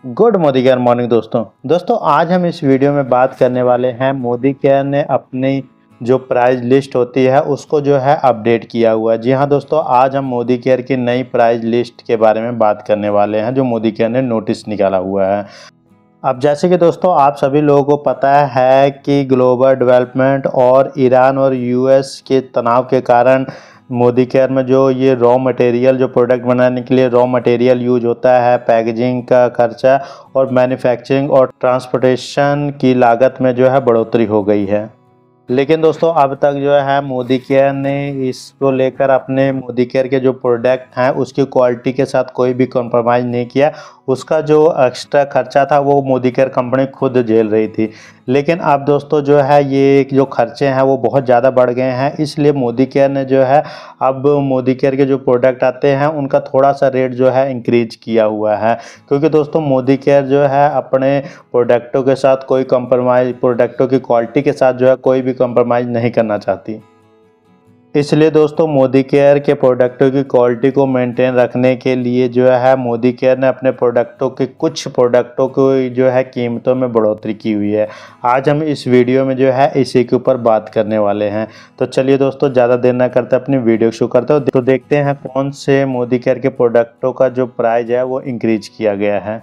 Good Modi care morning दोस्तों आज हम इस वीडियो में बात करने वाले हैं। मोदी केयर ने अपनी जो प्राइस लिस्ट होती है उसको जो है अपडेट किया हुआ है। जी हाँ दोस्तों, आज हम मोदी केयर की नई प्राइस लिस्ट के बारे में बात करने वाले हैं जो मोदी केयर ने नोटिस निकाला हुआ है। अब जैसे कि दोस्तों आप सभी लोगों को पता है कि ग्लोबल डेवलपमेंट और ईरान और यूएस के तनाव के कारण मोदी केयर में जो ये रॉ मटेरियल जो प्रोडक्ट बनाने के लिए रॉ मटेरियल यूज होता है, पैकेजिंग का खर्चा और मैन्युफैक्चरिंग और ट्रांसपोर्टेशन की लागत में जो है बढ़ोतरी हो गई है। लेकिन दोस्तों अब तक जो है मोदी केयर ने इसको लेकर अपने मोदी केयर के जो प्रोडक्ट हैं उसकी क्वालिटी के साथ कोई भी कॉम्प्रोमाइज़ नहीं किया। उसका जो एक्स्ट्रा खर्चा था वो मोदी केयर कंपनी खुद झेल रही थी। लेकिन अब दोस्तों जो है ये जो खर्चे हैं वो बहुत ज़्यादा बढ़ गए हैं, इसलिए मोदी केयर ने जो है अब मोदी केयर के जो प्रोडक्ट आते हैं उनका थोड़ा सा रेट जो है इंक्रीज किया हुआ है। क्योंकि दोस्तों मोदी केयर जो है अपने प्रोडक्टों के साथ कोई कंप्रोमाइज़, प्रोडक्टों की क्वालिटी के साथ जो है कोई भी कंप्रोमाइज़ नहीं करना चाहती। इसलिए दोस्तों मोदी केयर के प्रोडक्टों की क्वालिटी को मेंटेन रखने के लिए जो है मोदी केयर ने अपने प्रोडक्टों के कुछ प्रोडक्टों को जो है कीमतों में बढ़ोतरी की हुई है। आज हम इस वीडियो में जो है इसी के ऊपर बात करने वाले हैं। तो चलिए दोस्तों ज़्यादा देर ना करते अपनी वीडियो शुरू करते हैं। तो देखते हैं कौन से मोदी केयर के प्रोडक्टों का जो प्राइस है वो इंक्रीज किया गया है।